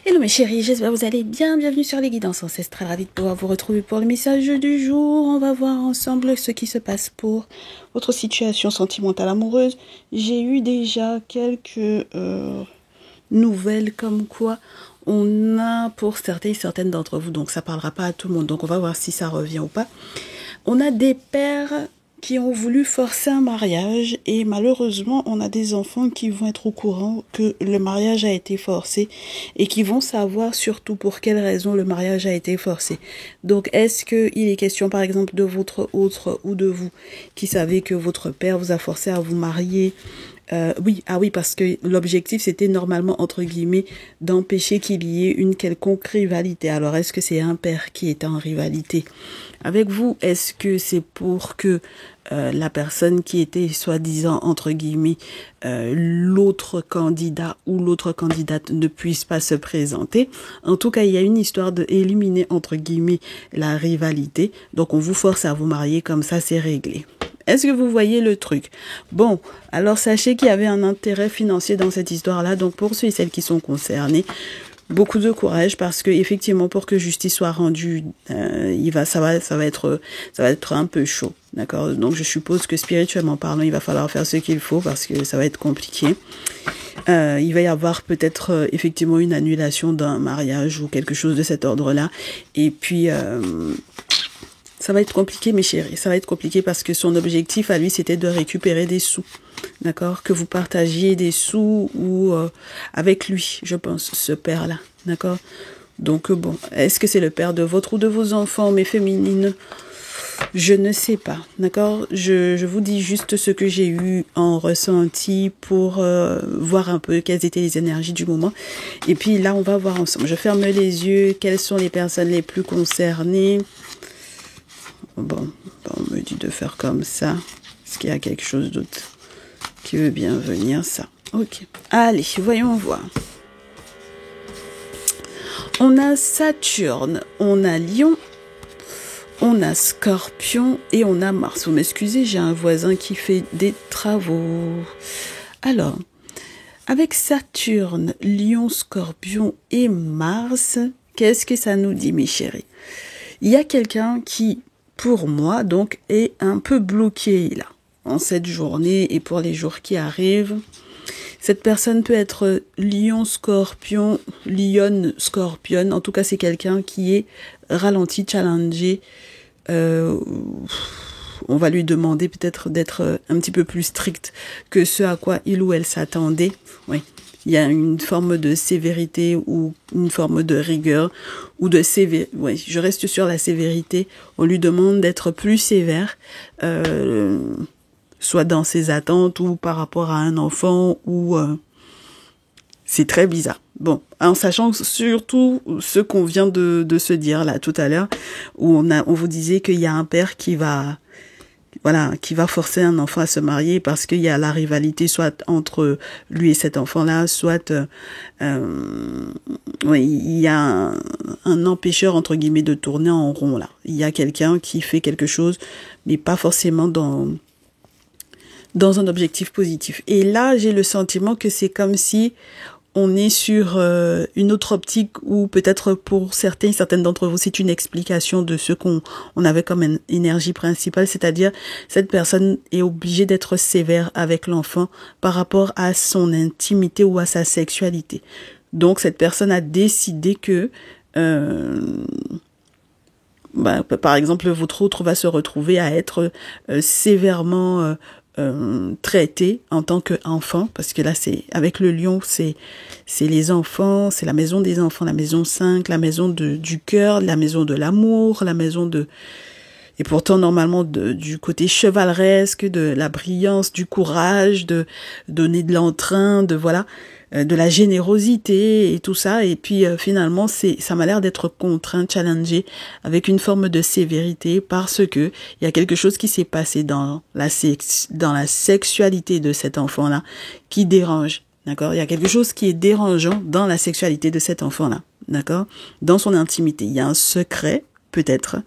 Hello mes chéris, j'espère que vous allez bien. Bienvenue sur les guidances ancestrales. Ravi de pouvoir vous retrouver pour le message du jour. On va voir ensemble ce qui se passe pour votre situation sentimentale amoureuse. J'ai eu déjà quelques nouvelles comme quoi on a pour certaines d'entre vous, donc ça parlera pas à tout le monde, donc on va voir si ça revient ou pas. On a des pères qui ont voulu forcer un mariage et malheureusement on a des enfants qui vont être au courant que le mariage a été forcé et qui vont savoir surtout pour quelle raison le mariage a été forcé. Donc est-ce qu'il est question par exemple de votre autre ou de vous qui savez que votre père vous a forcé à vous marier? Oui, parce que l'objectif c'était normalement entre guillemets d'empêcher qu'il y ait une quelconque rivalité. Alors est-ce que c'est un père qui est en rivalité avec vous? Est-ce que c'est pour que la personne qui était soi-disant entre guillemets l'autre candidat ou l'autre candidate ne puisse pas se présenter? En tout cas, il y a une histoire de éliminer entre guillemets la rivalité. Donc on vous force à vous marier, comme ça c'est réglé. Est-ce que vous voyez le truc? Bon, alors sachez qu'il y avait un intérêt financier dans cette histoire-là. Donc pour ceux et celles qui sont concernés, beaucoup de courage parce que effectivement pour que justice soit rendue, ça va être un peu chaud, d'accord? Donc je suppose que spirituellement parlant, il va falloir faire ce qu'il faut parce que ça va être compliqué. Il va y avoir peut-être effectivement une annulation d'un mariage ou quelque chose de cet ordre-là. Et puis ça va être compliqué, mes chéris. Ça va être compliqué parce que son objectif à lui, c'était de récupérer des sous. D'accord? Que vous partagiez des sous ou avec lui, je pense, ce père-là. D'accord? Donc, bon, est-ce que c'est le père de votre ou de vos enfants, mais féminines? Je ne sais pas. D'accord? Je vous dis juste ce que j'ai eu en ressenti pour voir un peu quelles étaient les énergies du moment. Et puis là, on va voir ensemble. Je ferme les yeux. Quelles sont les personnes les plus concernées? Bon, on me dit de faire comme ça. Est-ce qu'il y a quelque chose d'autre qui veut bien venir? Ça. Ok. Allez, voyons voir. On a Saturne, on a Lion, on a Scorpion et on a Mars. Vous m'excusez, j'ai un voisin qui fait des travaux. Alors, avec Saturne, Lion, Scorpion et Mars, qu'est-ce que ça nous dit, mes chéris? Il y a quelqu'un qui, pour moi, donc, est un peu bloqué là, en cette journée et pour les jours qui arrivent. Cette personne peut être lion, scorpion, lionne, scorpion. En tout cas, c'est quelqu'un qui est ralenti, challengé. On va lui demander peut-être d'être un petit peu plus strict que ce à quoi il ou elle s'attendait. Oui. Il y a une forme de sévérité ou une forme de rigueur ou de sévérité. Oui, je reste sur la sévérité. On lui demande d'être plus sévère, soit dans ses attentes ou par rapport à un enfant ou c'est très bizarre. Bon, en sachant surtout ce qu'on vient de se dire là tout à l'heure, où on vous disait qu'il y a un père qui va forcer un enfant à se marier parce qu'il y a la rivalité soit entre lui et cet enfant-là, soit il y a un empêcheur entre guillemets de tourner en rond là. Il y a quelqu'un qui fait quelque chose, mais pas forcément dans un objectif positif. Et là, j'ai le sentiment que c'est comme si on est sur une autre optique ou peut-être pour certaines d'entre vous, c'est une explication de ce qu'on avait comme énergie principale, c'est-à-dire cette personne est obligée d'être sévère avec l'enfant par rapport à son intimité ou à sa sexualité. Donc, cette personne a décidé que par exemple, votre autre va se retrouver à être sévèrement traité en tant qu'enfant, parce que là, c'est avec le lion, c'est les enfants, c'est la maison des enfants, la maison 5, la maison du cœur, la maison de l'amour, la maison de... Et pourtant, normalement, du côté chevaleresque, de la brillance, du courage, de donner de l'entrain, de la générosité et tout ça. Et puis, finalement, ça m'a l'air d'être contraint, challengé, avec une forme de sévérité parce que il y a quelque chose qui s'est passé dans la sexualité de cet enfant-là qui dérange. D'accord? Il y a quelque chose qui est dérangeant dans la sexualité de cet enfant-là. D'accord? Dans son intimité. Il y a un secret, peut-être.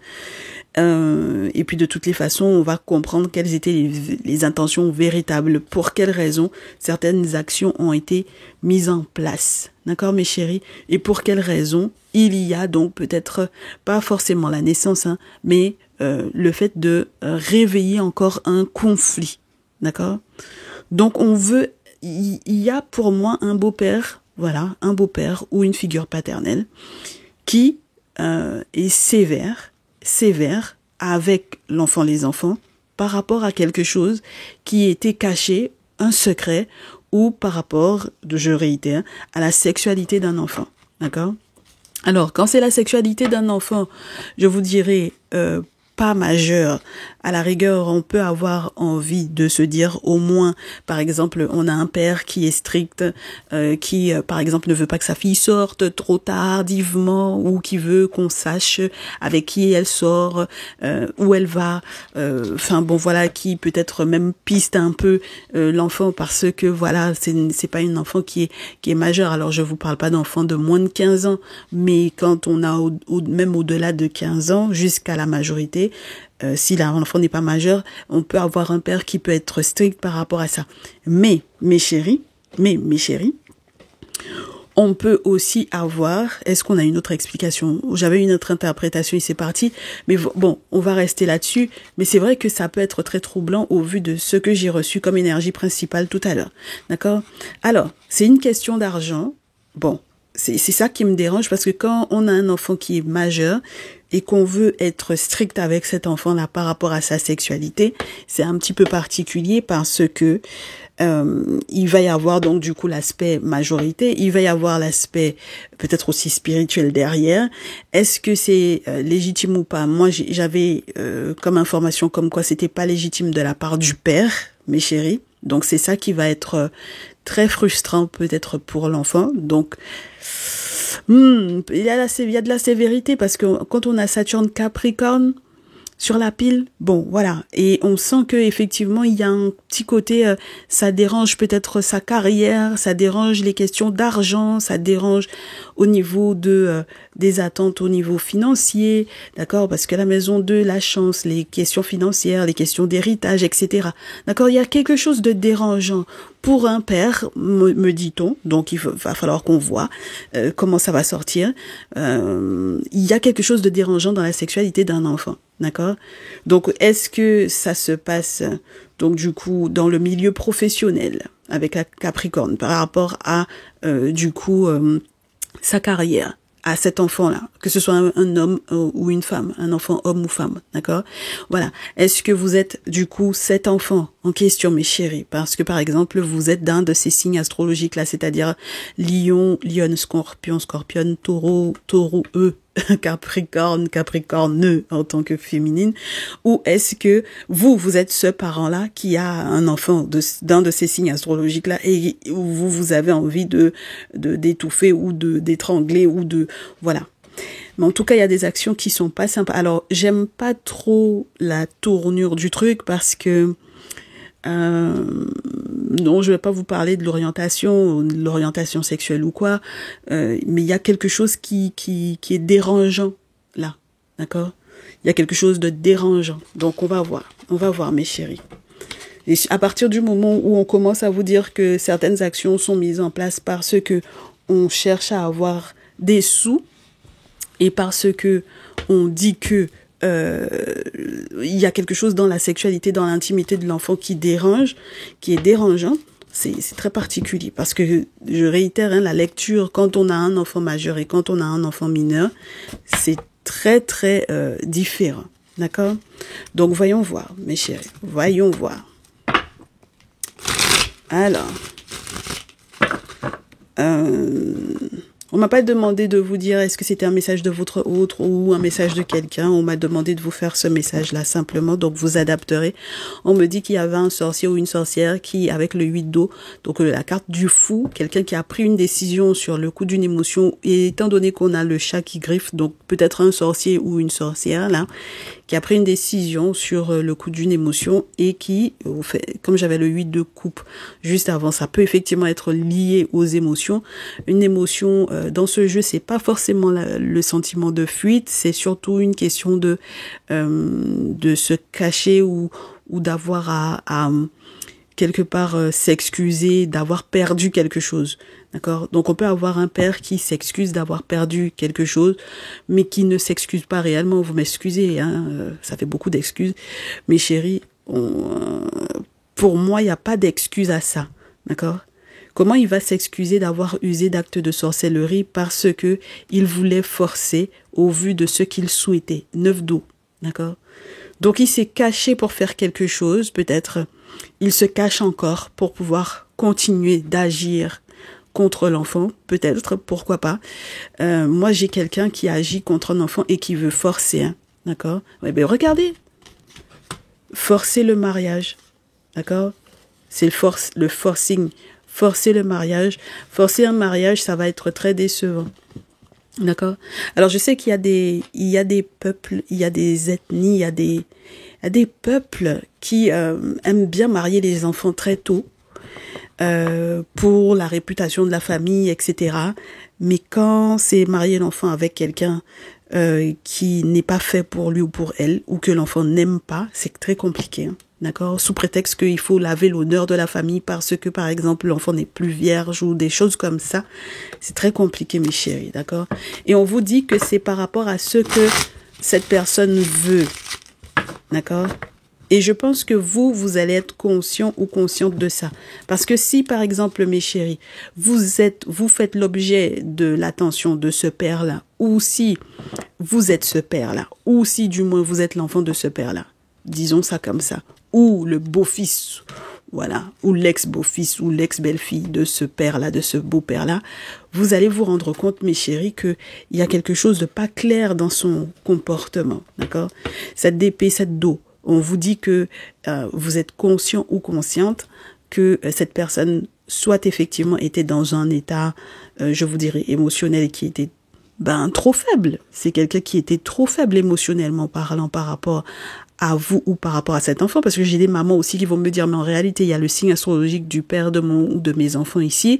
Et puis de toutes les façons, on va comprendre quelles étaient les intentions véritables, pour quelles raisons certaines actions ont été mises en place. D'accord, mes chéris? Et pour quelle raison? Il y a donc peut-être pas forcément la naissance, hein, mais le fait de réveiller encore un conflit. D'accord? Donc on veut, il y a pour moi un beau-père, voilà, un beau-père ou une figure paternelle qui est sévère avec l'enfant, les enfants, par rapport à quelque chose qui était caché, un secret, ou par rapport, je réitère, à la sexualité d'un enfant. D'accord? Alors, quand c'est la sexualité d'un enfant, je vous dirais pas majeur. À la rigueur, on peut avoir envie de se dire au moins, par exemple, on a un père qui est strict, qui, par exemple, ne veut pas que sa fille sorte trop tardivement ou qui veut qu'on sache avec qui elle sort, où elle va. Enfin bon, voilà, qui peut-être même piste un peu l'enfant parce que voilà, c'est pas une enfant qui est majeure. Alors je vous parle pas d'enfant de moins de 15 ans, mais quand on a même au-delà de 15 ans jusqu'à la majorité. Si l'enfant n'est pas majeur, on peut avoir un père qui peut être strict par rapport à ça. Mais, mes chéris, on peut aussi avoir, est-ce qu'on a une autre explication? J'avais une autre interprétation et c'est parti. Mais bon, on va rester là-dessus. Mais c'est vrai que ça peut être très troublant au vu de ce que j'ai reçu comme énergie principale tout à l'heure. D'accord? Alors, c'est une question d'argent. Bon, c'est ça qui me dérange parce que quand on a un enfant qui est majeur et qu'on veut être strict avec cet enfant-là par rapport à sa sexualité, c'est un petit peu particulier parce que il va y avoir donc du coup l'aspect majorité, il va y avoir l'aspect peut-être aussi spirituel derrière. Est-ce que c'est légitime ou pas? Moi, j'avais comme information comme quoi c'était pas légitime de la part du père, mes chéris. Donc c'est ça qui va être très frustrant peut-être pour l'enfant. Donc il y a de la sévérité parce que quand on a Saturne Capricorne sur la pile, bon voilà, et on sent que effectivement il y a un petit côté, ça dérange peut-être sa carrière, ça dérange les questions d'argent, ça dérange au niveau de des attentes au niveau financier, d'accord, parce que la maison 2, la chance, les questions financières, les questions d'héritage, etc. D'accord, il y a quelque chose de dérangeant pour un père, me dit-on, donc il va falloir qu'on voit comment ça va sortir. Il y a quelque chose de dérangeant dans la sexualité d'un enfant. D'accord? Donc, est-ce que ça se passe, donc, du coup, dans le milieu professionnel, avec la Capricorne, par rapport à, sa carrière, à cet enfant-là, que ce soit un homme ou une femme, un enfant homme ou femme, d'accord? Voilà. Est-ce que vous êtes, du coup, cet enfant en question, mes chéris? Parce que, par exemple, vous êtes d'un de ces signes astrologiques-là, c'est-à-dire Lion, Lionne, Scorpion, Scorpion, Taureau, Taureau, Capricorne, Capricorne en tant que féminine, ou est-ce que vous êtes ce parent-là qui a un enfant d'un de ces signes astrologiques-là et où vous avez envie d'étouffer ou d'étrangler ou voilà. Mais en tout cas, il y a des actions qui sont pas sympas. Alors, j'aime pas trop la tournure du truc parce que non, je vais pas vous parler de l'orientation sexuelle ou quoi, mais il y a quelque chose qui est dérangeant là, d'accord? Il y a quelque chose de dérangeant. Donc on va voir mes chéris. Et à partir du moment où on commence à vous dire que certaines actions sont mises en place parce que on cherche à avoir des sous et parce que on dit que il y a quelque chose dans la sexualité, dans l'intimité de l'enfant qui est dérangeant, c'est très particulier. Parce que, je réitère, la lecture, quand on a un enfant majeur et quand on a un enfant mineur, c'est très, très différent. D'accord? Donc, voyons voir, mes chéris. Voyons voir. Alors, on m'a pas demandé de vous dire est-ce que c'était un message de votre autre ou un message de quelqu'un. On m'a demandé de vous faire ce message-là simplement. Donc, vous adapterez. On me dit qu'il y avait un sorcier ou une sorcière qui, avec le 8 d'eau, donc la carte du fou, quelqu'un qui a pris une décision sur le coup d'une émotion. Et étant donné qu'on a le chat qui griffe, donc peut-être un sorcier ou une sorcière, là, qui a pris une décision sur le coup d'une émotion et qui, comme j'avais le 8 de coupe juste avant, ça peut effectivement être lié aux émotions. Une émotion dans ce jeu, c'est pas forcément le sentiment de fuite, c'est surtout une question de se cacher ou d'avoir à quelque part s'excuser, d'avoir perdu quelque chose. D'accord? Donc, on peut avoir un père qui s'excuse d'avoir perdu quelque chose, mais qui ne s'excuse pas réellement. Vous m'excusez, hein, ça fait beaucoup d'excuses. Mes chéris, pour moi, il n'y a pas d'excuse à ça. D'accord? Comment il va s'excuser d'avoir usé d'actes de sorcellerie parce que il voulait forcer au vu de ce qu'il souhaitait? 9 d'eau. D'accord? Donc, il s'est caché pour faire quelque chose, peut-être. Il se cache encore pour pouvoir continuer d'agir contre l'enfant, peut-être, pourquoi pas. Moi, j'ai quelqu'un qui agit contre un enfant et qui veut forcer, hein, d'accord? Ouais, ben regardez, forcer le mariage, d'accord? C'est le forcing, forcer le mariage. Forcer un mariage, ça va être très décevant, d'accord? Alors, je sais qu'il y a des peuples, il y a des ethnies, il y a des peuples qui aiment bien marier les enfants très tôt, pour la réputation de la famille, etc. Mais quand c'est marier l'enfant avec quelqu'un qui n'est pas fait pour lui ou pour elle, ou que l'enfant n'aime pas, c'est très compliqué, hein, d'accord? Sous prétexte qu'il faut laver l'honneur de la famille parce que, par exemple, l'enfant n'est plus vierge ou des choses comme ça. C'est très compliqué, mes chéris, d'accord? Et on vous dit que c'est par rapport à ce que cette personne veut, d'accord? Et je pense que vous allez être conscient ou consciente de ça. Parce que si, par exemple, mes chéris, vous faites l'objet de l'attention de ce père-là, ou si vous êtes ce père-là, ou si du moins vous êtes l'enfant de ce père-là, disons ça comme ça, ou le beau-fils, voilà, ou l'ex-beau-fils, ou l'ex-belle-fille de ce père-là, de ce beau-père-là, vous allez vous rendre compte, mes chéris, qu'il y a quelque chose de pas clair dans son comportement, d'accord? Cette épée, cette dos. On vous dit que vous êtes conscient ou consciente que cette personne soit effectivement était dans un état, je vous dirais, émotionnel qui était trop faible. C'est quelqu'un qui était trop faible émotionnellement parlant par rapport à vous ou par rapport à cet enfant. Parce que j'ai des mamans aussi qui vont me dire, mais en réalité, il y a le signe astrologique du père de mon ou de mes enfants ici.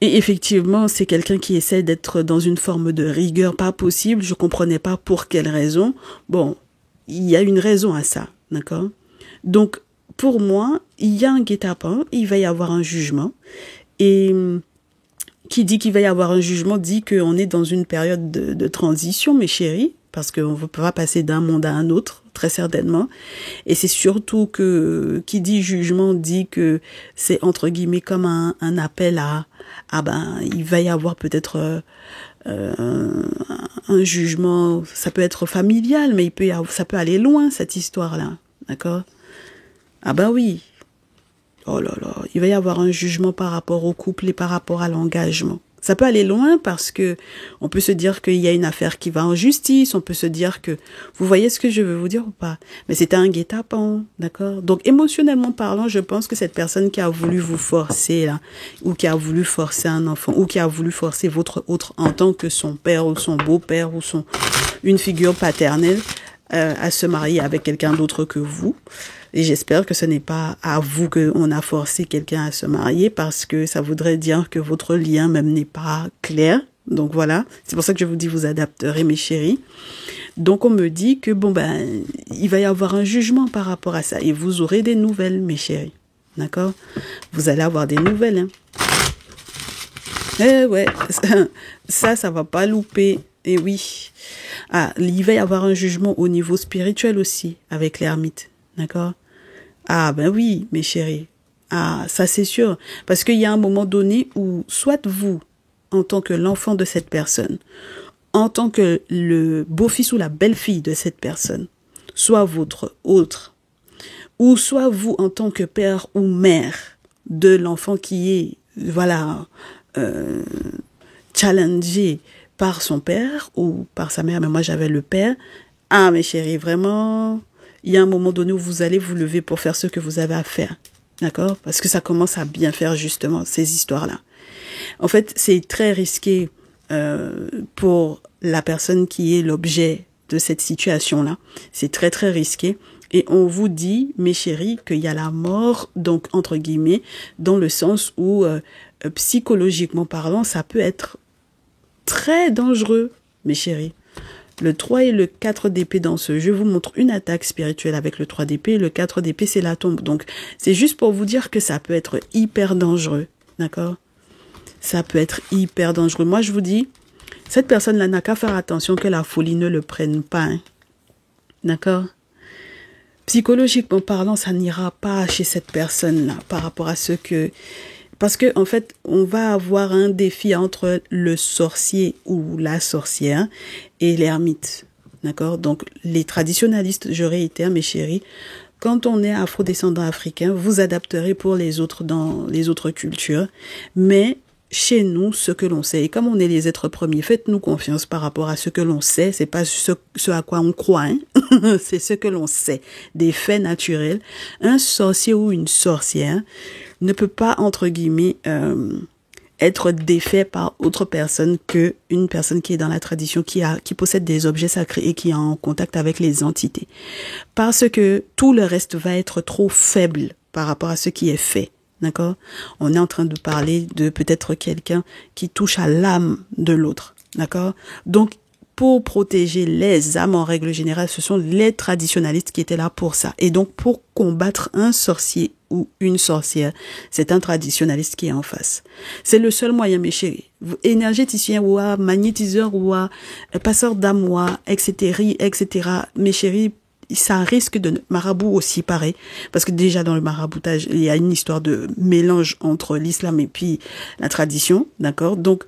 Et effectivement, c'est quelqu'un qui essaie d'être dans une forme de rigueur pas possible. Je comprenais pas pour quelle raison. Bon, il y a une raison à ça, d'accord? Donc, pour moi, il y a un guet-apens, il va y avoir un jugement. Et qui dit qu'il va y avoir un jugement dit qu'on est dans une période de transition, mes chéris, parce qu'on ne peut pas passer d'un monde à un autre, très certainement. Et c'est surtout que qui dit jugement dit que c'est entre guillemets comme un appel à il va y avoir peut-être un jugement, ça peut être familial, mais ça peut aller loin, cette histoire-là, d'accord? Ah ben oui, oh là là, il va y avoir un jugement par rapport au couple et par rapport à l'engagement. Ça peut aller loin parce que on peut se dire qu'il y a une affaire qui va en justice, on peut se dire que, vous voyez ce que je veux vous dire ou pas? Mais c'était un guet-apens, d'accord? Donc émotionnellement parlant, je pense que cette personne qui a voulu vous forcer là, ou qui a voulu forcer un enfant, ou qui a voulu forcer votre autre en tant que son père ou son beau-père ou une figure paternelle à se marier avec quelqu'un d'autre que vous. Et j'espère que ce n'est pas à vous qu'on a forcé quelqu'un à se marier parce que ça voudrait dire que votre lien même n'est pas clair. Donc voilà, c'est pour ça que je vous dis vous adapterez, mes chéris. Donc on me dit que il va y avoir un jugement par rapport à ça et vous aurez des nouvelles, mes chéris. D'accord? Vous allez avoir des nouvelles, hein. Eh ouais, ça va pas louper. Et oui. Ah, il va y avoir un jugement au niveau spirituel aussi avec l'ermite. D'accord? Ah ben oui, mes chéris. Ah, ça c'est sûr. Parce qu'il y a un moment donné où, soit vous, en tant que l'enfant de cette personne, en tant que le beau-fils ou la belle-fille de cette personne, soit votre autre, ou soit vous en tant que père ou mère de l'enfant qui est, challengé par son père ou par sa mère, mais moi j'avais le père. Ah mes chéris, vraiment... Il y a un moment donné où vous allez vous lever pour faire ce que vous avez à faire. D'accord? Parce que ça commence à bien faire justement ces histoires-là. En fait, c'est très risqué pour la personne qui est l'objet de cette situation-là. C'est très très risqué. Et on vous dit, mes chéris, qu'il y a la mort, donc entre guillemets, dans le sens où psychologiquement parlant, ça peut être très dangereux, mes chéris. Le 3 et le 4 d'épée dans ce jeu vous montre une attaque spirituelle avec le 3 d'épée. Le 4 d'épée, c'est la tombe. Donc, c'est juste pour vous dire que ça peut être hyper dangereux. D'accord? ça peut être hyper dangereux. Moi, je vous dis, cette personne-là n'a qu'à faire attention que la folie ne le prenne pas. Hein. D'accord? Psychologiquement parlant, ça n'ira pas chez cette personne-là par rapport à ce que... Parce que en fait, on va avoir un défi entre le sorcier ou la sorcière et l'ermite. D'accord? Donc, les traditionalistes, je réitère, mes chéris, quand on est afro-descendant africain, vous adapterez pour les autres dans les autres cultures. Mais chez nous, ce que l'on sait, et comme on est les êtres premiers, faites-nous confiance par rapport à ce que l'on sait. C'est pas ce à quoi on croit, hein? C'est ce que l'on sait. Des faits naturels. Un sorcier ou une sorcière ne peut pas, entre guillemets, être défait par autre personne que une personne qui est dans la tradition, qui possède des objets sacrés et qui est en contact avec les entités. Parce que tout le reste va être trop faible par rapport à ce qui est fait. D'accord? On est en train de parler de peut-être quelqu'un qui touche à l'âme de l'autre. D'accord? Donc, pour protéger les âmes, en règle générale, ce sont les traditionalistes qui étaient là pour ça. Et donc, pour combattre un sorcier ou une sorcière, c'est un traditionaliste qui est en face. C'est le seul moyen, mes chéris. Énergéticien ou magnétiseur ou passeur d'âme ou etc., mes chéris, ça risque de... Marabout aussi, pareil. Parce que déjà, dans le maraboutage, il y a une histoire de mélange entre l'islam et puis la tradition. D'accord? Donc,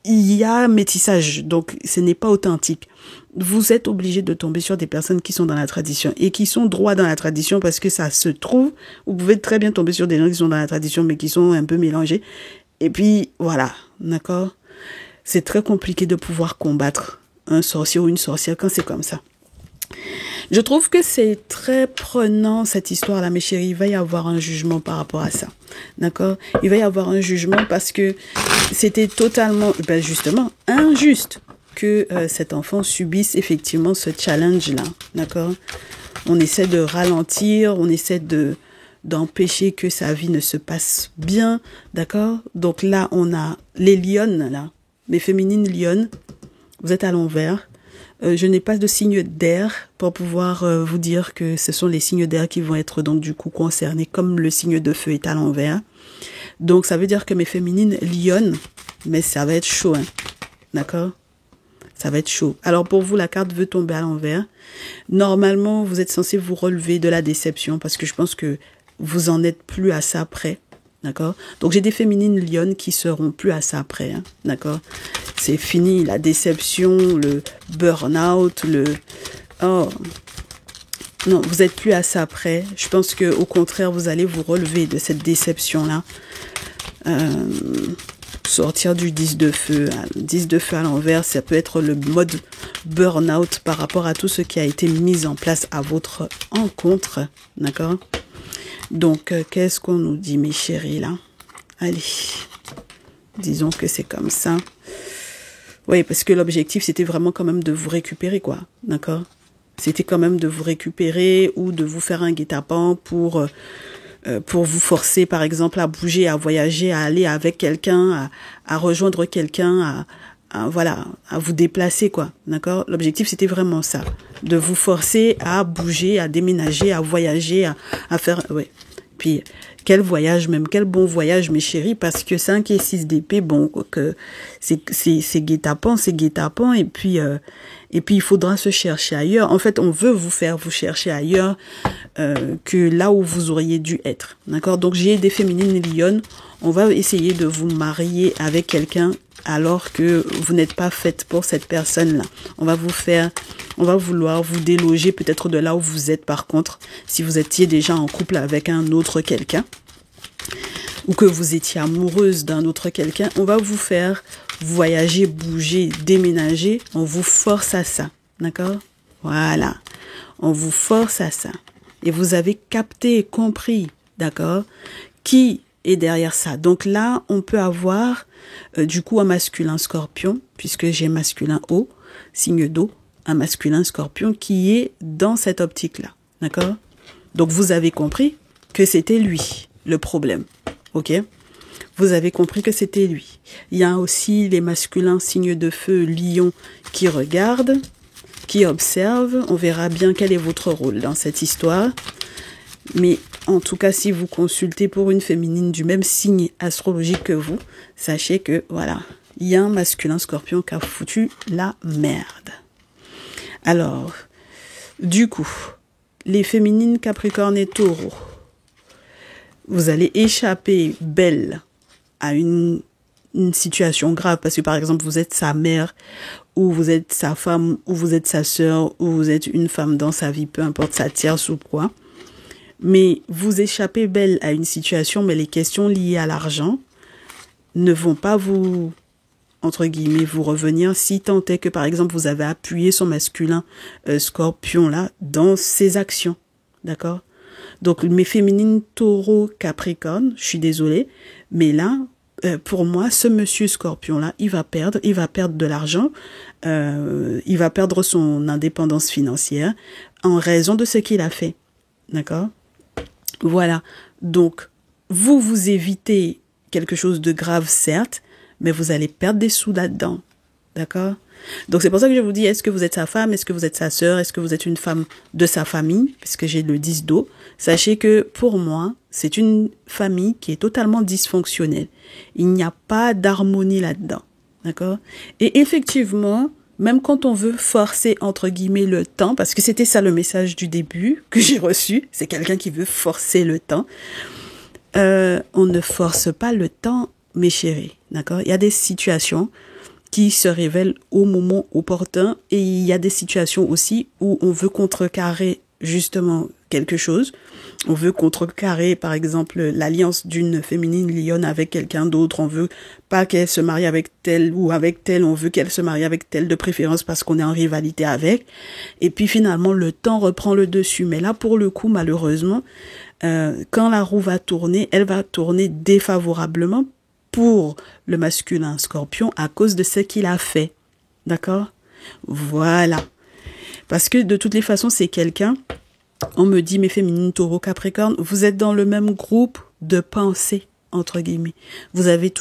il y a métissage, donc ce n'est pas authentique. Vous êtes obligé de tomber sur des personnes qui sont dans la tradition et qui sont droits dans la tradition parce que ça se trouve. Vous pouvez très bien tomber sur des gens qui sont dans la tradition mais qui sont un peu mélangés. Et puis, voilà, d'accord? C'est très compliqué de pouvoir combattre un sorcier ou une sorcière quand c'est comme ça. Je trouve que c'est très prenant cette histoire-là, mes chéris. Il va y avoir un jugement par rapport à ça. D'accord? Il va y avoir un jugement parce que c'était totalement, justement, injuste que cet enfant subisse effectivement ce challenge-là. D'accord? On essaie de ralentir, on essaie d'empêcher que sa vie ne se passe bien. D'accord? Donc là, on a les lionnes, là. Les féminines lionnes. Vous êtes à l'envers. Je n'ai pas de signe d'air pour pouvoir vous dire que ce sont les signes d'air qui vont être donc du coup concernés comme le signe de feu est à l'envers. Donc ça veut dire que mes féminines lionnes, mais ça va être chaud, hein. D'accord? Ça va être chaud. Alors pour vous, la carte veut tomber à l'envers. Normalement, vous êtes censé vous relever de la déception parce que je pense que vous en êtes plus à ça près. D'accord? Donc j'ai des féminines lionnes qui seront plus à ça près, hein. D'accord? C'est fini, la déception, le burn-out, oh, non, vous êtes plus à ça près. Je pense que au contraire, vous allez vous relever de cette déception-là. Sortir du 10 de feu. 10 de feu à l'envers, ça peut être le mode burn-out par rapport à tout ce qui a été mis en place à votre encontre. D'accord? Donc, qu'est-ce qu'on nous dit, mes chéris, là? Allez, disons que c'est comme ça. Oui, parce que l'objectif, c'était vraiment quand même de vous récupérer, quoi. D'accord? C'était quand même de vous récupérer ou de vous faire un guet-apens pour vous forcer, par exemple, à bouger, à voyager, à aller avec quelqu'un, à rejoindre quelqu'un, voilà, à vous déplacer, quoi. D'accord? L'objectif, c'était vraiment ça. De vous forcer à bouger, à déménager, à voyager, à faire... Ouais. Puis, quel voyage même, quel bon voyage, mes chéris, parce que 5 et 6 d'épée, bon, que c'est guet-apens, et puis il faudra se chercher ailleurs. En fait, on veut vous faire vous chercher ailleurs que là où vous auriez dû être. D'accord? Donc, j'ai des féminines lionnes. On va essayer de vous marier avec quelqu'un alors que vous n'êtes pas faite pour cette personne-là. On va vouloir vous déloger peut-être de là où vous êtes par contre, si vous étiez déjà en couple avec un autre quelqu'un, ou que vous étiez amoureuse d'un autre quelqu'un, on va vous faire voyager, bouger, déménager, on vous force à ça, d'accord? Voilà, on vous force à ça. Et vous avez capté et compris, d'accord, qui est derrière ça. Donc là, on peut avoir du coup un masculin scorpion, puisque j'ai masculin eau, signe d'eau, un masculin scorpion qui est dans cette optique-là, d'accord? Donc vous avez compris que c'était lui, le problème, ok? Vous avez compris que c'était lui. Il y a aussi les masculins signes de feu, lion, qui regardent, qui observent. On verra bien quel est votre rôle dans cette histoire. Mais en tout cas, si vous consultez pour une féminine du même signe astrologique que vous, sachez que, voilà, il y a un masculin scorpion qui a foutu la merde. Alors, du coup, les féminines Capricorne et Taureau, vous allez échapper belle à une situation grave parce que par exemple vous êtes sa mère ou vous êtes sa femme ou vous êtes sa sœur ou vous êtes une femme dans sa vie, peu importe sa tierce ou quoi. Mais vous échappez belle à une situation, mais les questions liées à l'argent ne vont pas vous, entre guillemets, vous revenir si tant est que par exemple vous avez appuyé son masculin scorpion là dans ses actions. D'accord? Donc, mes féminines Taureau, Capricorne, je suis désolée, mais là, pour moi, ce monsieur Scorpion-là, il va perdre de l'argent, il va perdre son indépendance financière en raison de ce qu'il a fait. D'accord? Voilà. Donc, vous évitez quelque chose de grave, certes, mais vous allez perdre des sous là-dedans. D'accord? Donc, c'est pour ça que je vous dis, est-ce que vous êtes sa femme? Est-ce que vous êtes sa sœur? Est-ce que vous êtes une femme de sa famille? Puisque j'ai le 10 d'eau. Sachez que, pour moi, c'est une famille qui est totalement dysfonctionnelle. Il n'y a pas d'harmonie là-dedans. D'accord? Et effectivement, même quand on veut forcer, entre guillemets, le temps, parce que c'était ça le message du début que j'ai reçu, c'est quelqu'un qui veut forcer le temps. On ne force pas le temps, mes chéris. D'accord? Il y a des situations qui se révèlent au moment opportun et il y a des situations aussi où on veut contrecarrer justement quelque chose. On veut contrecarrer, par exemple, l'alliance d'une féminine lionne avec quelqu'un d'autre. On veut pas qu'elle se marie avec tel ou avec tel. On veut qu'elle se marie avec tel de préférence parce qu'on est en rivalité avec. Et puis finalement, le temps reprend le dessus. Mais là, pour le coup, malheureusement, quand la roue va tourner, elle va tourner défavorablement pour le masculin scorpion à cause de ce qu'il a fait. D'accord? Voilà. Parce que de toutes les façons, c'est quelqu'un, on me dit, mes féminines Taureau Capricorne, vous êtes dans le même groupe de pensée, entre guillemets. Vous avez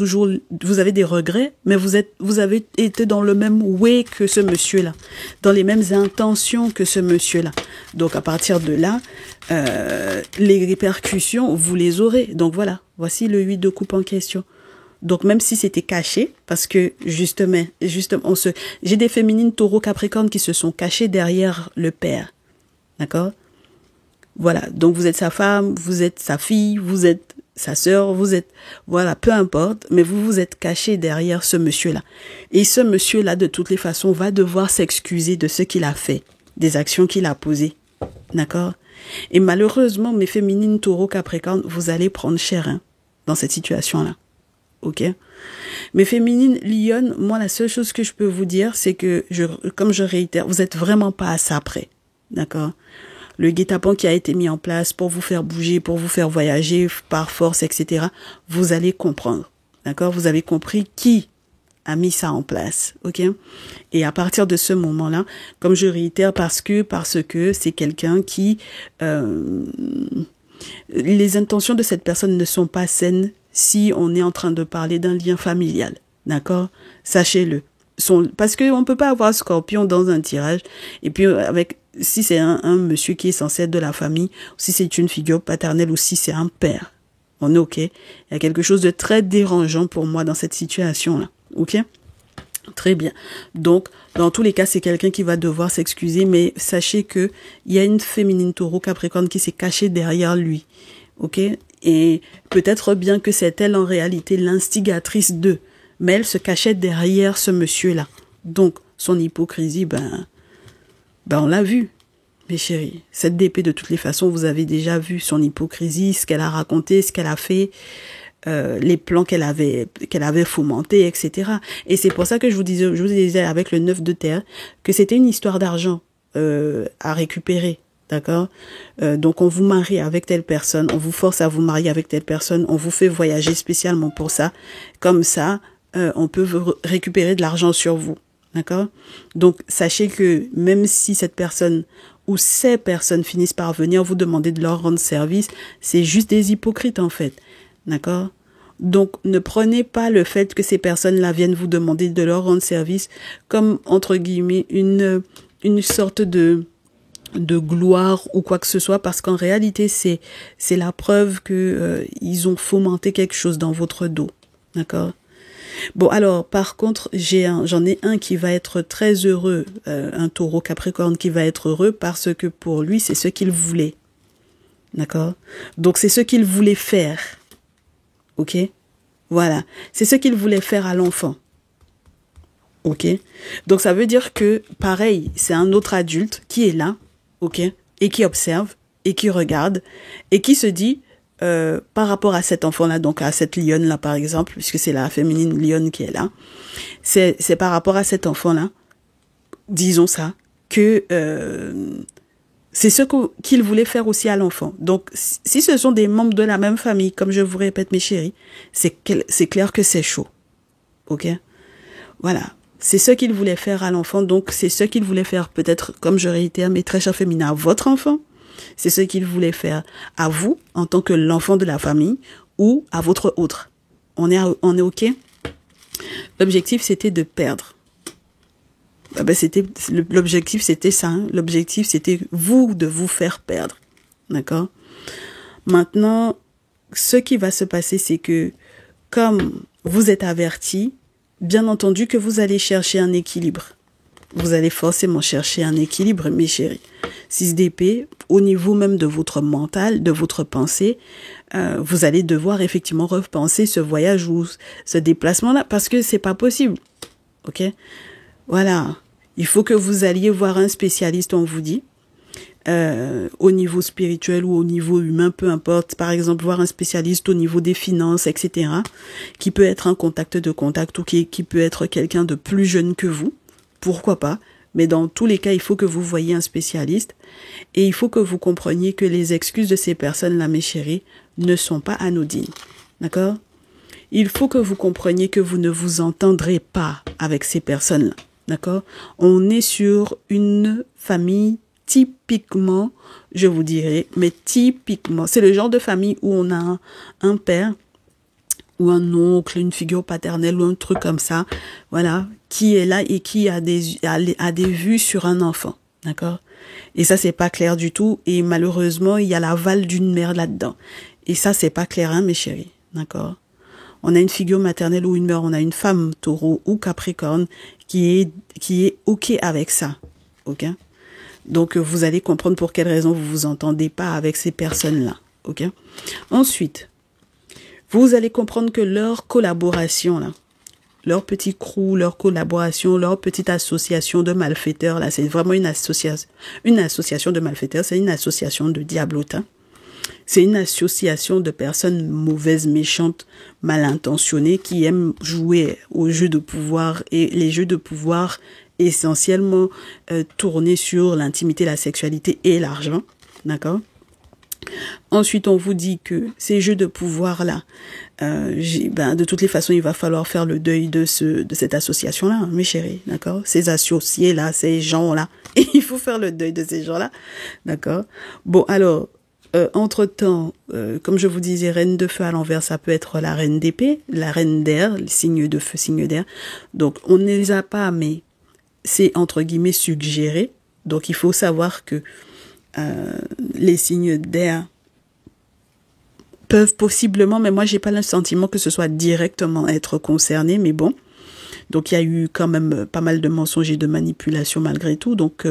des regrets, mais vous avez été dans le même way que ce monsieur-là, dans les mêmes intentions que ce monsieur-là. Donc, à partir de là, les répercussions, vous les aurez. Donc, voilà. Voici le 8 de coupe en question. Donc, même si c'était caché, parce que, justement, j'ai des féminines Taureau Capricorne qui se sont cachées derrière le père. D'accord? Voilà. Donc, vous êtes sa femme, vous êtes sa fille, vous êtes sa sœur, voilà, peu importe, mais vous vous êtes caché derrière ce monsieur-là. Et ce monsieur-là, de toutes les façons, va devoir s'excuser de ce qu'il a fait, des actions qu'il a posées. D'accord? Et malheureusement, mes féminines Taureau Capricorne, vous allez prendre cher, hein, dans cette situation-là. Ok. Mais féminine lionne, moi la seule chose que je peux vous dire, c'est que comme je réitère, vous êtes vraiment pas à ça près, d'accord. Le guet-apens qui a été mis en place pour vous faire bouger, pour vous faire voyager par force, etc. Vous allez comprendre, d'accord. Vous avez compris qui a mis ça en place, ok. Et à partir de ce moment-là, comme je réitère, parce que c'est quelqu'un qui les intentions de cette personne ne sont pas saines. Si on est en train de parler d'un lien familial, d'accord? Sachez-le. Parce qu'on ne peut pas avoir Scorpion dans un tirage. Et puis, si c'est un monsieur qui est censé être de la famille, ou si c'est une figure paternelle, ou si c'est un père, on est OK. Il y a quelque chose de très dérangeant pour moi dans cette situation-là. OK? Très bien. Donc, dans tous les cas, c'est quelqu'un qui va devoir s'excuser, mais sachez que il y a une féminine Taureau Capricorne qui s'est cachée derrière lui. OK? Et peut-être bien que c'est elle en réalité l'instigatrice d'eux, mais elle se cachait derrière ce monsieur-là. Donc, son hypocrisie, on l'a vu, mes chéris. Cette d'épée, de toutes les façons, vous avez déjà vu son hypocrisie, ce qu'elle a raconté, ce qu'elle a fait, les plans qu'elle avait fomentés, etc. Et c'est pour ça que je vous disais avec le 9 de terre que c'était une histoire d'argent à récupérer. D'accord? Donc, on vous marie avec telle personne, on vous force à vous marier avec telle personne, on vous fait voyager spécialement pour ça. Comme ça, on peut récupérer de l'argent sur vous. D'accord? Donc, sachez que même si cette personne ou ces personnes finissent par venir vous demander de leur rendre service, c'est juste des hypocrites en fait. D'accord? Donc, ne prenez pas le fait que ces personnes-là viennent vous demander de leur rendre service comme, entre guillemets, une sorte de de gloire ou quoi que ce soit, parce qu'en réalité, c'est la preuve que ils ont fomenté quelque chose dans votre dos. D'accord? Bon, alors, par contre, j'en ai un qui va être très heureux, un taureau capricorne qui va être heureux parce que pour lui, c'est ce qu'il voulait. D'accord? Donc, c'est ce qu'il voulait faire. Ok? Voilà. C'est ce qu'il voulait faire à l'enfant. Ok? Donc, ça veut dire que, pareil, c'est un autre adulte qui est là, ok? Et qui observe, et qui regarde, et qui se dit, par rapport à cet enfant-là, donc à cette lionne-là, par exemple, puisque c'est la féminine lionne qui est là, c'est par rapport à cet enfant-là, disons ça, que c'est ce qu'il voulait faire aussi à l'enfant. Donc, si ce sont des membres de la même famille, comme je vous répète, mes chéris, c'est clair que c'est chaud. Ok? Voilà. C'est ce qu'il voulait faire à l'enfant, donc c'est ce qu'il voulait faire peut-être, comme je réitère, mais très cher féminin, à votre enfant. C'est ce qu'il voulait faire à vous, en tant que l'enfant de la famille, ou à votre autre. On est OK? L'objectif, c'était de perdre. L'objectif, c'était ça. Hein. L'objectif, c'était de vous faire perdre. D'accord? Maintenant, ce qui va se passer, c'est que, comme vous êtes averti, bien entendu que vous allez chercher un équilibre. Vous allez forcément chercher un équilibre, mes chéris. 6 d'épée, au niveau même de votre mental, de votre pensée, vous allez devoir effectivement repenser ce voyage ou ce déplacement-là, parce que c'est pas possible. Ok? Voilà. Il faut que vous alliez voir un spécialiste, on vous dit, au niveau spirituel ou au niveau humain, peu importe. Par exemple, voir un spécialiste au niveau des finances, etc., qui peut être un contact ou qui peut être quelqu'un de plus jeune que vous. Pourquoi pas? Mais dans tous les cas, il faut que vous voyiez un spécialiste et il faut que vous compreniez que les excuses de ces personnes-là, mes chéris, ne sont pas anodines. D'accord? Il faut que vous compreniez que vous ne vous entendrez pas avec ces personnes-là. D'accord? On est sur une famille typiquement, je vous dirais, mais typiquement, c'est le genre de famille où on a un père ou un oncle, une figure paternelle ou un truc comme ça, voilà, qui est là et qui a des vues sur un enfant, d'accord? Et ça, c'est pas clair du tout, et malheureusement, il y a l'aval d'une mère là-dedans. Et ça, c'est pas clair, hein, mes chéris, d'accord? On a une figure maternelle ou une mère, on a une femme, taureau ou capricorne, qui est OK avec ça, ok? Donc, vous allez comprendre pour quelle raison vous vous entendez pas avec ces personnes-là, ok? Ensuite, vous allez comprendre que leur collaboration, là, leur petit crew, leur collaboration, leur petite association de malfaiteurs, là, c'est vraiment une association de malfaiteurs, c'est une association de diablotins. C'est une association de personnes mauvaises, méchantes, mal intentionnées, qui aiment jouer aux jeux de pouvoir, et les jeux de pouvoir essentiellement tournés sur l'intimité, la sexualité et l'argent, d'accord? Ensuite, on vous dit que ces jeux de pouvoir-là, de toutes les façons, il va falloir faire le deuil de cette association-là, hein, mes chéris, d'accord? Ces associés-là, ces gens-là, il faut faire le deuil de ces gens-là, d'accord? Bon, alors, entre-temps, comme je vous disais, reine de feu à l'envers, ça peut être la reine d'épée, la reine d'air, les signes de feu, signes d'air. Donc, on ne les a pas, mais c'est entre guillemets suggéré. Donc, il faut savoir que les signes d'air peuvent possiblement, mais moi j'ai pas le sentiment que ce soit directement être concerné, mais bon. Donc il y a eu quand même pas mal de mensonges et de manipulations malgré tout. Donc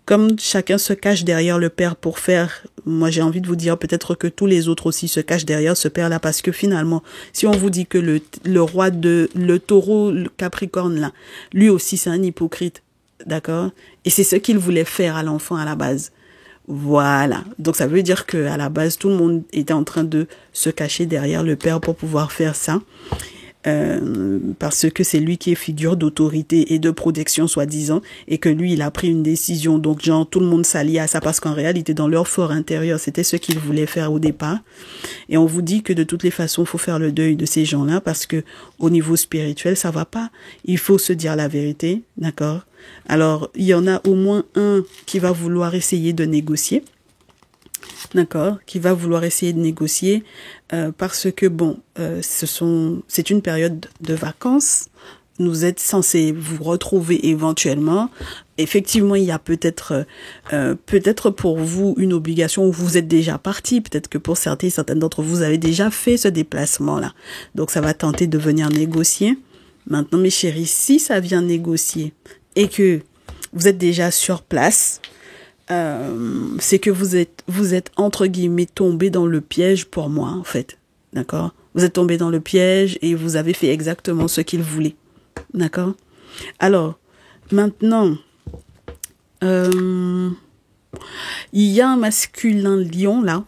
comme chacun se cache derrière le père pour faire, moi j'ai envie de vous dire peut-être que tous les autres aussi se cachent derrière ce père-là, parce que finalement, si on vous dit que le roi le taureau, le capricorne là, lui aussi c'est un hypocrite, d'accord? Et c'est ce qu'il voulait faire à l'enfant à la base. Voilà. Donc ça veut dire que à la base tout le monde était en train de se cacher derrière le père pour pouvoir faire ça, parce que c'est lui qui est figure d'autorité et de protection soi-disant, et que lui il a pris une décision. Donc genre tout le monde s'allie à ça, parce qu'en réalité dans leur fort intérieur c'était ce qu'ils voulaient faire au départ. Et on vous dit que de toutes les façons faut faire le deuil de ces gens-là, parce que au niveau spirituel ça va pas. Il faut se dire la vérité, d'accord? Alors, il y en a au moins un qui va vouloir essayer de négocier, d'accord, qui va vouloir essayer de négocier, parce que bon, c'est une période de vacances, vous êtes censé vous retrouver éventuellement. Effectivement, il y a peut-être pour vous une obligation où vous êtes déjà parti. Peut-être que pour certaines d'entre vous, vous avez déjà fait ce déplacement-là. Donc, ça va tenter de venir négocier. Maintenant, mes chéris, si ça vient négocier et que vous êtes déjà sur place, c'est que vous êtes entre guillemets tombé dans le piège pour moi, en fait. D'accord? Vous êtes tombé dans le piège et vous avez fait exactement ce qu'il voulait. D'accord? Alors, maintenant, il y a un masculin lion, là.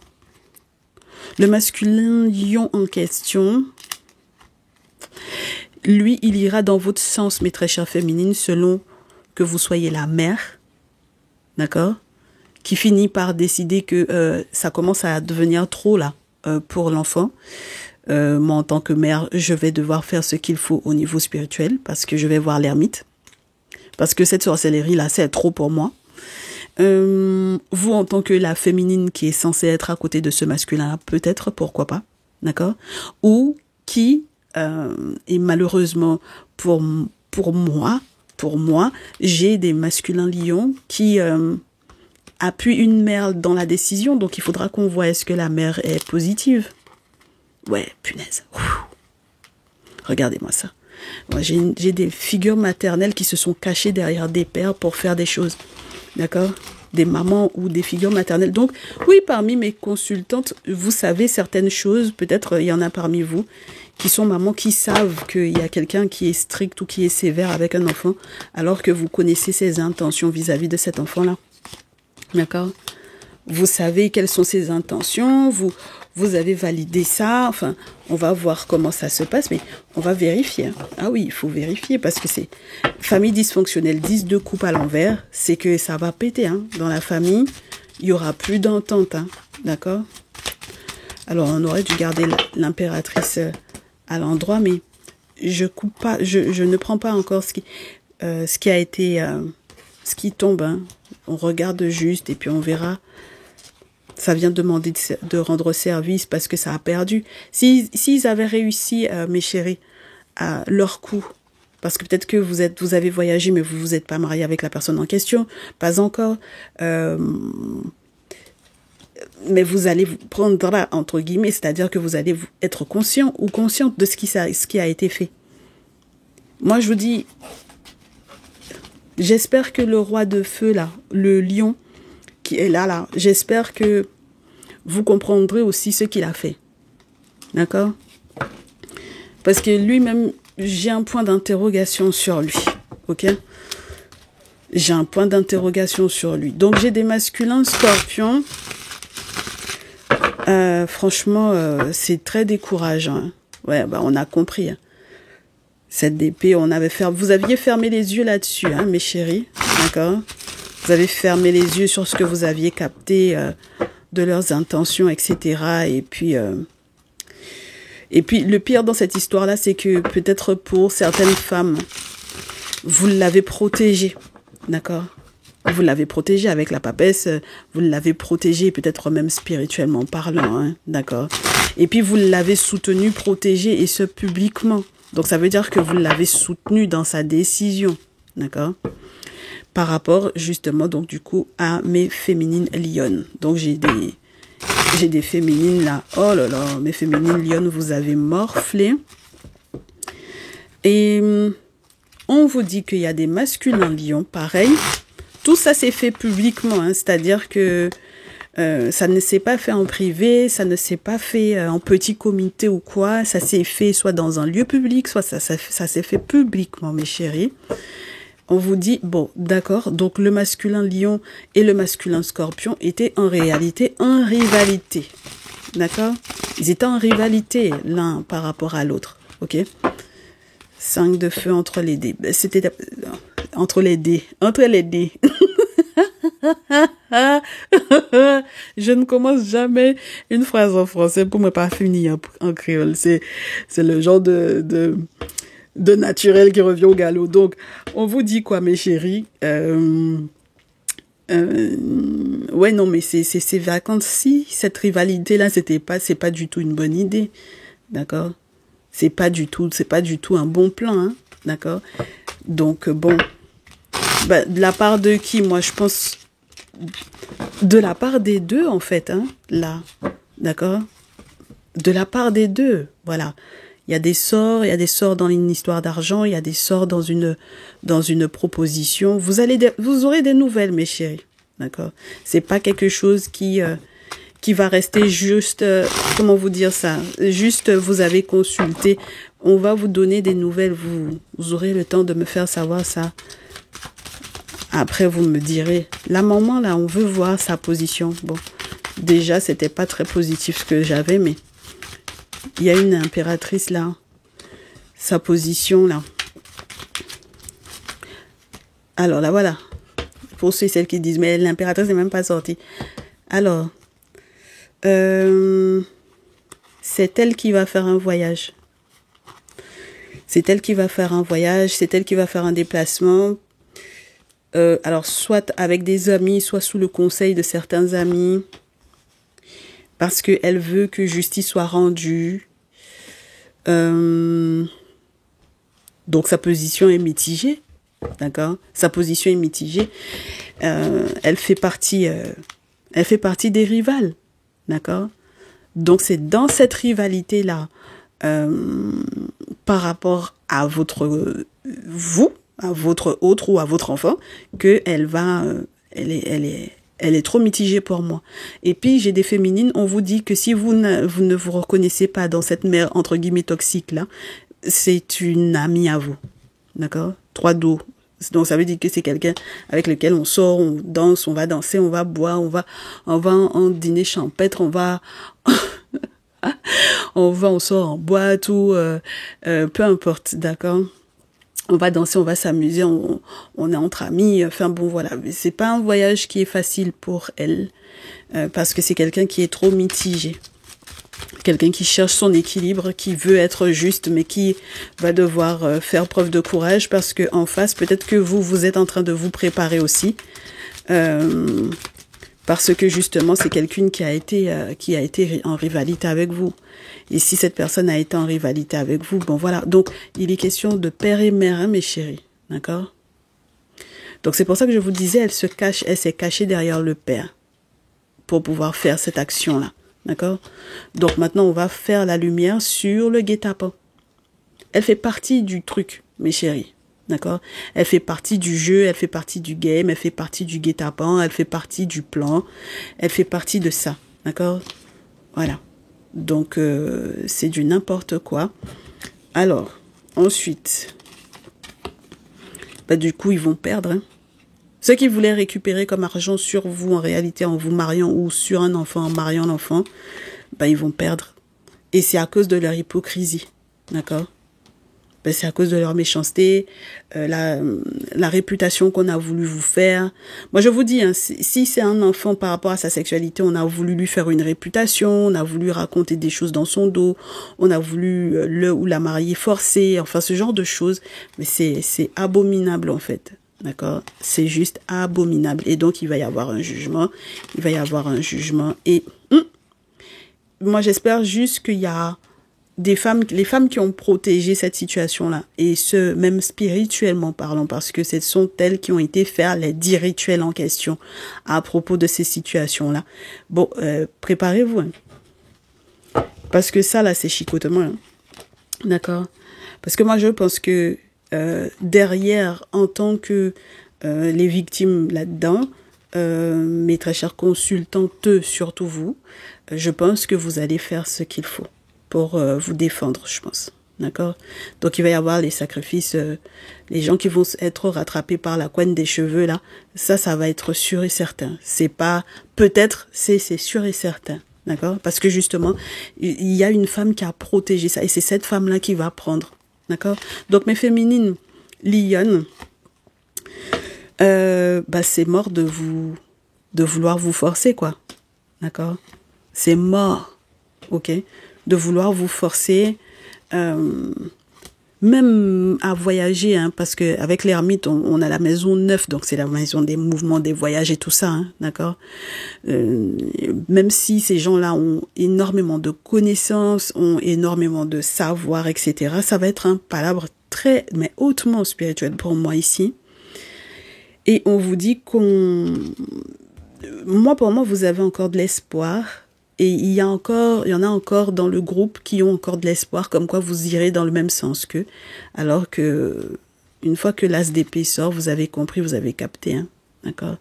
Le masculin lion en question, lui, il ira dans votre sens, mes très chères féminines, selon que vous soyez la mère. D'accord? Qui finit par décider que ça commence à devenir trop, là, pour l'enfant. Moi, en tant que mère, je vais devoir faire ce qu'il faut au niveau spirituel parce que je vais voir l'ermite. Parce que cette sorcellerie-là, c'est trop pour moi. Vous, en tant que la féminine qui est censée être à côté de ce masculin-là, peut-être, pourquoi pas, d'accord? Ou qui, et malheureusement pour moi, j'ai des masculins lions qui appuient une mère dans la décision. Donc, il faudra qu'on voit est-ce que la mère est positive. Ouais, punaise. Ouh. Regardez-moi ça. Moi, j'ai des figures maternelles qui se sont cachées derrière des pères pour faire des choses. D'accord? Des mamans ou des figures maternelles. Donc, oui, parmi mes consultantes, vous savez certaines choses. Peut-être il y en a parmi vous qui sont mamans qui savent qu'il y a quelqu'un qui est strict ou qui est sévère avec un enfant, alors que vous connaissez ses intentions vis-à-vis de cet enfant-là. D'accord? Vous savez quelles sont ses intentions, vous avez validé ça, enfin, on va voir comment ça se passe, mais on va vérifier. Ah oui, il faut vérifier parce que c'est famille dysfonctionnelle, 10 de coupe à l'envers, c'est que ça va péter, hein. Dans la famille, il y aura plus d'entente, hein. D'accord? Alors, on aurait dû garder l'impératrice à l'endroit, mais je coupe pas, je ne prends pas encore ce qui a été, ce qui tombe, hein. On regarde juste et puis on verra. Ça vient demander de rendre service parce que ça a perdu. S'ils avaient réussi, mes chéris, à leur coup, parce que peut-être que vous avez voyagé, mais vous êtes pas marié avec la personne en question, pas encore, mais vous allez vous prendre là, entre guillemets, c'est-à-dire que vous allez être conscient ou consciente de ce qui a été fait. Moi, je vous dis, j'espère que le roi de feu, là, le lion, qui est là, j'espère que vous comprendrez aussi ce qu'il a fait. D'accord? Parce que lui-même, j'ai un point d'interrogation sur lui. Ok? J'ai un point d'interrogation sur lui. Donc, j'ai des masculins scorpions. Franchement, c'est très décourageant. Hein. Ouais, bah, on a compris. Hein. Cette épée, vous aviez fermé les yeux là-dessus, hein, mes chéris. D'accord? Vous avez fermé les yeux sur ce que vous aviez capté de leurs intentions, etc. Et puis, le pire dans cette histoire-là, c'est que peut-être pour certaines femmes, vous l'avez protégée, d'accord? Vous l'avez protégée avec la papesse, vous l'avez protégée peut-être même spirituellement parlant, hein, d'accord? Et puis vous l'avez soutenue, protégée, et ce publiquement. Donc ça veut dire que vous l'avez soutenue dans sa décision, d'accord? Par rapport justement donc du coup à mes féminines lionnes. Donc j'ai des féminines là. Oh là là, mes féminines lionnes, vous avez morflé. Et on vous dit qu'il y a des masculins lions, pareil. Tout ça s'est fait publiquement, hein, c'est-à-dire que ça ne s'est pas fait en privé, ça ne s'est pas fait en petit comité ou quoi. Ça s'est fait soit dans un lieu public, soit ça s'est fait publiquement, mes chéris. On vous dit, bon, d'accord, donc le masculin lion et le masculin scorpion étaient en réalité en rivalité. D'accord? Ils étaient en rivalité l'un par rapport à l'autre. Ok? 5 de feu entre les dés. C'était entre les dés. Entre les dés. Je ne commence jamais une phrase en français pour ne pas finir en créole. C'est le genre de naturel qui revient au galop. Donc, on vous dit quoi, mes chéris? Ouais, non, mais ces vacances-ci, cette rivalité-là, c'est pas du tout une bonne idée. D'accord? C'est pas du tout un bon plan, hein. d'accord? Donc, bon, bah, de la part de qui? Moi, je pense de la part des deux, en fait, hein, là, d'accord? De la part des deux, voilà. Il y a des sorts dans une histoire d'argent, il y a des sorts dans une proposition. Vous aurez des nouvelles, mes chéris, d'accord? C'est pas quelque chose qui va rester juste, comment vous dire ça? Juste, vous avez consulté, on va vous donner des nouvelles, vous aurez le temps de me faire savoir ça. Après, vous me direz, la maman, là, on veut voir sa position. Bon, déjà, c'était pas très positif ce que j'avais, mais il y a une impératrice, là, sa position, là. Alors, là, voilà. Pour ceux et celles qui disent, mais l'impératrice n'est même pas sortie. Alors, c'est elle qui va faire un voyage. C'est elle qui va faire un voyage, c'est elle qui va faire un déplacement. Alors, soit avec des amis, soit sous le conseil de certains amis, parce qu'elle veut que justice soit rendue. Donc, sa position est mitigée, d'accord? Sa position est mitigée. Elle fait partie des rivales, d'accord? Donc, c'est dans cette rivalité-là, par rapport à votre autre ou à votre enfant, que elle est trop mitigée pour moi. Et puis, j'ai des féminines, on vous dit que si vous ne vous reconnaissez pas dans cette mère, entre guillemets, toxique là, c'est une amie à vous. D'accord? 3 dos. Donc, ça veut dire que c'est quelqu'un avec lequel on sort, on danse, on va danser, on va boire, on va en dîner champêtre, on sort en boîte ou peu importe, d'accord? On va danser, on va s'amuser, on est entre amis, enfin bon voilà. C'est pas un voyage qui est facile pour elle, parce que c'est quelqu'un qui est trop mitigé. Quelqu'un qui cherche son équilibre, qui veut être juste, mais qui va devoir faire preuve de courage, parce que en face, peut-être que vous êtes en train de vous préparer aussi, parce que justement, c'est quelqu'un qui a été en rivalité avec vous. Et si cette personne a été en rivalité avec vous, bon voilà. Donc, il est question de père et mère, hein, mes chéris, d'accord? Donc, c'est pour ça que je vous disais, elle s'est cachée derrière le père pour pouvoir faire cette action-là, d'accord? Donc, maintenant, on va faire la lumière sur le guet-apens. Elle fait partie du truc, mes chéris, d'accord? Elle fait partie du jeu, elle fait partie du game, elle fait partie du guet-apens, elle fait partie du plan, elle fait partie de ça, d'accord? Voilà. Donc, c'est du n'importe quoi. Alors, ensuite, bah, du coup, ils vont perdre. Hein. Ceux qui voulaient récupérer comme argent sur vous, en réalité, en vous mariant, ou sur un enfant, en mariant l'enfant, bah, ils vont perdre. Et c'est à cause de leur hypocrisie. D'accord? Ben, c'est à cause de leur méchanceté, la réputation qu'on a voulu vous faire. Moi, je vous dis, hein, si c'est un enfant par rapport à sa sexualité, on a voulu lui faire une réputation, on a voulu raconter des choses dans son dos, on a voulu le ou la marier forcée, enfin ce genre de choses. Mais c'est abominable en fait, d'accord? C'est juste abominable. Et donc, il va y avoir un jugement. Il va y avoir un jugement. Et moi, j'espère juste qu'il y a les femmes qui ont protégé cette situation-là, et ce, même spirituellement parlant, parce que ce sont elles qui ont été faire les 10 rituels en question à propos de ces situations-là. Bon, préparez-vous, hein. Parce que ça, là, c'est chicotement, hein. D'accord? Parce que moi, je pense que derrière, en tant que les victimes là-dedans, mes très chères consultantes, surtout vous, je pense que vous allez faire ce qu'il faut pour vous défendre, je pense. D'accord? Donc, il va y avoir les sacrifices, les gens qui vont être rattrapés par la couenne des cheveux, là. Ça va être sûr et certain. C'est pas, peut-être, c'est sûr et certain. D'accord? Parce que justement, il y a une femme qui a protégé ça. Et c'est cette femme-là qui va prendre. D'accord? Donc, mes féminines, lionnes, bah, c'est mort de vouloir vous forcer, quoi. D'accord? C'est mort. Ok? De vouloir vous forcer, même à voyager, hein, parce que avec l'ermite, on a la maison 9, donc c'est la maison des mouvements, des voyages et tout ça, hein, d'accord? Même si ces gens-là ont énormément de connaissances, ont énormément de savoir, etc., ça va être un palabre très, mais hautement spirituel pour moi ici. Et on vous dit pour moi, vous avez encore de l'espoir. Et il y en a encore dans le groupe qui ont encore de l'espoir, comme quoi vous irez dans le même sens qu'eux. Alors que, une fois que l'as d'épée sort, vous avez compris, vous avez capté, hein, d'accord?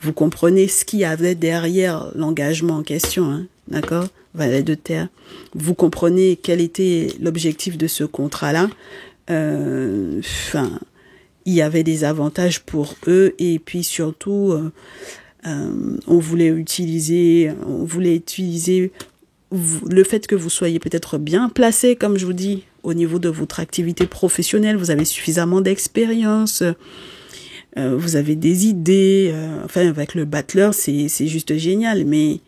Vous comprenez ce qu'il y avait derrière l'engagement en question, hein, d'accord? Valet de terre. Vous comprenez quel était l'objectif de ce contrat-là. Il y avait des avantages pour eux et puis surtout, on voulait utiliser le fait que vous soyez peut-être bien placé, comme je vous dis, au niveau de votre activité professionnelle. Vous avez suffisamment d'expérience, vous avez des idées. Avec le battleur, c'est juste génial. Mais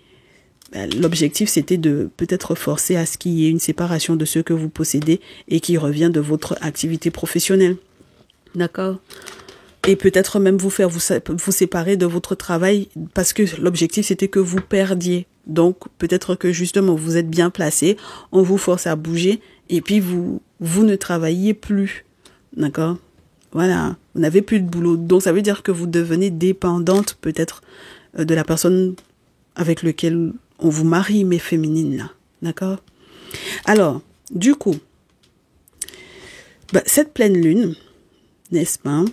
l'objectif, c'était de peut-être forcer à ce qu'il y ait une séparation de ce que vous possédez et qui revient de votre activité professionnelle. D'accord? Et peut-être même vous séparer de votre travail parce que l'objectif, c'était que vous perdiez. Donc, peut-être que justement, vous êtes bien placé, on vous force à bouger et puis vous ne travaillez plus. D'accord? Voilà. Vous n'avez plus de boulot. Donc, ça veut dire que vous devenez dépendante peut-être de la personne avec laquelle on vous marie, mais féminine, là. D'accord? Alors, du coup, cette pleine lune, n'est-ce pas?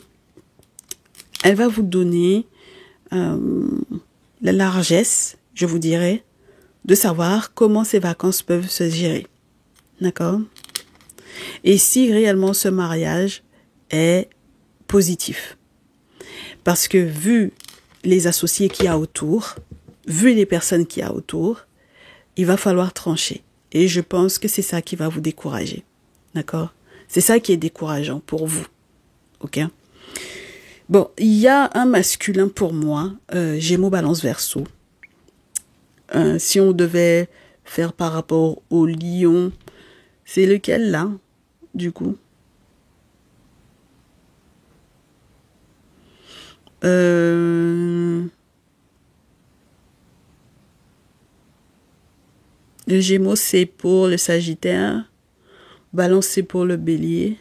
Elle va vous donner la largesse, je vous dirais, de savoir comment ces vacances peuvent se gérer. D'accord? Et si réellement ce mariage est positif. Parce que vu les associés qu'il y a autour, vu les personnes qu'il y a autour, il va falloir trancher. Et je pense que c'est ça qui va vous décourager. D'accord? C'est ça qui est décourageant pour vous. Ok? Bon, il y a un masculin pour moi, Gémeaux, Balance, Verseau. Si on devait faire par rapport au lion, c'est lequel là, du coup? Le Gémeaux, c'est pour le Sagittaire. Balance, c'est pour le Bélier.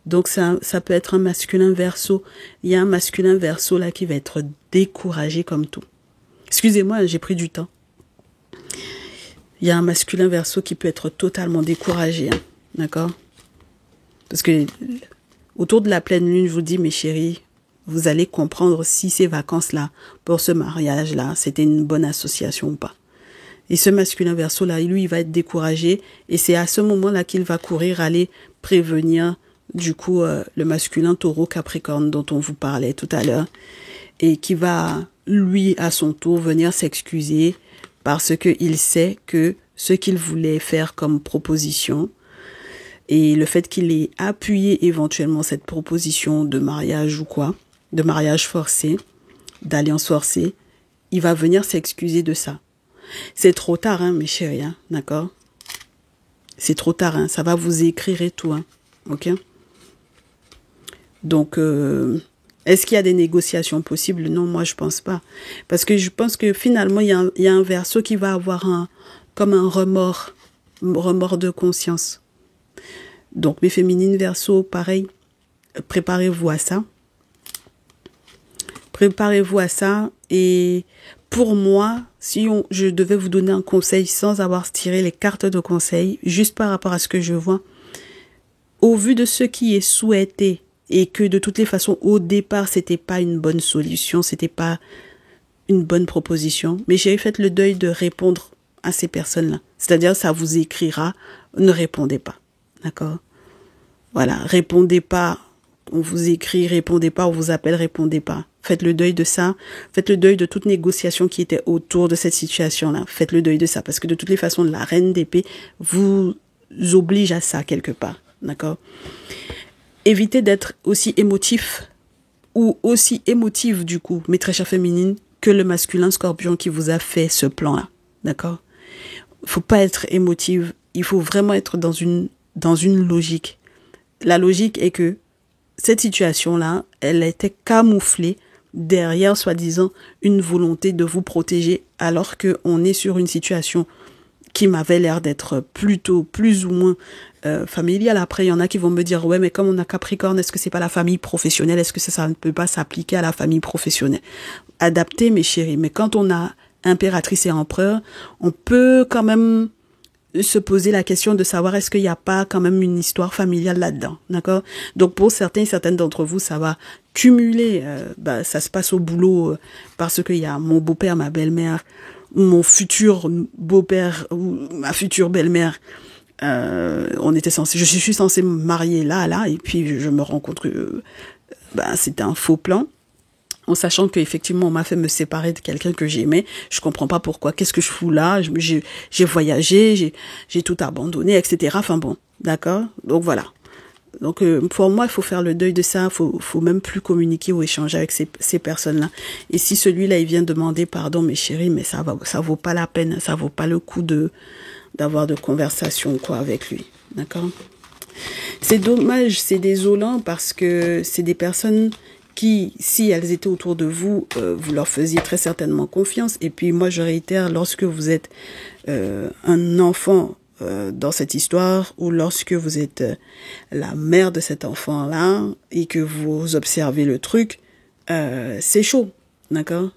Donc, ça peut être un masculin Verseau. Il y a un masculin Verseau là qui va être découragé comme tout. Excusez-moi, j'ai pris du temps. Il y a un masculin Verseau qui peut être totalement découragé. Hein, d'accord? Parce que autour de la pleine lune, je vous dis, mes chéris, vous allez comprendre si ces vacances-là, pour ce mariage-là, c'était une bonne association ou pas. Et ce masculin Verseau là, lui, il va être découragé. Et c'est à ce moment-là qu'il va courir, aller prévenir du coup le masculin Taureau Capricorne dont on vous parlait tout à l'heure et qui va lui à son tour venir s'excuser parce que il sait que ce qu'il voulait faire comme proposition et le fait qu'il ait appuyé éventuellement cette proposition de mariage ou quoi, de mariage forcé, d'alliance forcée, il va venir s'excuser de ça. C'est trop tard, hein, mes chéris, hein, d'accord? C'est trop tard, hein, ça va vous écrire et tout, hein, ok? Donc, est-ce qu'il y a des négociations possibles? Non, moi, je pense pas. Parce que je pense que finalement, il y a un Verseau qui va avoir comme un remords de conscience. Donc, mes féminines Verseau, pareil, préparez-vous à ça. Préparez-vous à ça. Et pour moi, si je devais vous donner un conseil sans avoir tiré les cartes de conseil, juste par rapport à ce que je vois, au vu de ce qui est souhaité, et que de toutes les façons, au départ, c'était pas une bonne solution, c'était pas une bonne proposition. Mais j'ai fait le deuil de répondre à ces personnes-là. C'est-à-dire, ça vous écrira, ne répondez pas. D'accord? Voilà, répondez pas. On vous écrit, répondez pas, on vous appelle, répondez pas. Faites le deuil de ça. Faites le deuil de toute négociation qui était autour de cette situation-là. Faites le deuil de ça. Parce que de toutes les façons, la reine d'épée vous oblige à ça quelque part. D'accord? Évitez d'être aussi émotif ou aussi émotive du coup, mes très chères féminines, que le masculin Scorpion qui vous a fait ce plan-là. D'accord? Faut pas être émotive. Il faut vraiment être dans une logique. La logique est que cette situation-là, elle était camouflée derrière, soi-disant, une volonté de vous protéger, alors qu'on est sur une situation qui m'avait l'air d'être plutôt plus ou moins familiale. Après, il y en a qui vont me dire, ouais, mais comme on a Capricorne, est-ce que c'est pas la famille professionnelle? Est-ce que ça ne peut pas s'appliquer à la famille professionnelle? Adapté, mes chéris. Mais quand on a impératrice et empereur, on peut quand même se poser la question de savoir est-ce qu'il n'y a pas quand même une histoire familiale là-dedans, d'accord? Donc pour certains et certaines d'entre vous, ça va cumuler, ça se passe au boulot parce qu'il y a mon beau-père, ma belle-mère, mon futur beau-père ou ma future belle-mère. Je suis censée me marier là, et puis je me rends compte que c'était un faux plan. En sachant qu'effectivement, on m'a fait me séparer de quelqu'un que j'aimais. Je comprends pas pourquoi. Qu'est-ce que je fous là? J'ai voyagé, j'ai tout abandonné, etc. Enfin bon, d'accord? Donc voilà. Donc pour moi, il faut faire le deuil de ça. Faut même plus communiquer ou échanger avec ces personnes-là. Et si celui-là, il vient demander pardon, mes chéris, mais ça vaut pas la peine. Ça vaut pas le coup d'avoir de conversation, quoi, avec lui. D'accord? C'est dommage, c'est désolant parce que c'est des personnes qui, si elles étaient autour de vous, vous leur faisiez très certainement confiance. Et puis moi, je réitère, lorsque vous êtes un enfant dans cette histoire, ou lorsque vous êtes la mère de cet enfant-là, et que vous observez le truc, c'est chaud, d'accord?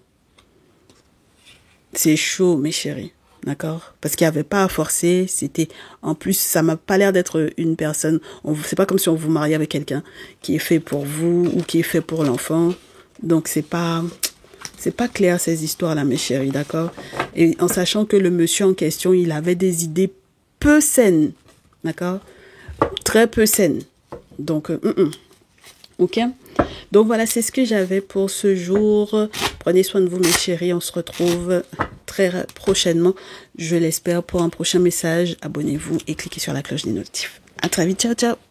C'est chaud, mes chéris. D'accord? Parce qu'il n'y avait pas à forcer, c'était, en plus, ça m'a pas l'air d'être une personne, c'est pas comme si on vous mariait avec quelqu'un qui est fait pour vous ou qui est fait pour l'enfant. Donc c'est pas clair ces histoires-là, mes chéris, d'accord? Et en sachant que le monsieur en question, il avait des idées peu saines, d'accord? Très peu saines. Donc, ok? Donc voilà, c'est ce que j'avais pour ce jour. Prenez soin de vous, mes chéris. On se retrouve très prochainement, je l'espère, pour un prochain message. Abonnez-vous et cliquez sur la cloche des notifs. À très vite. Ciao, ciao.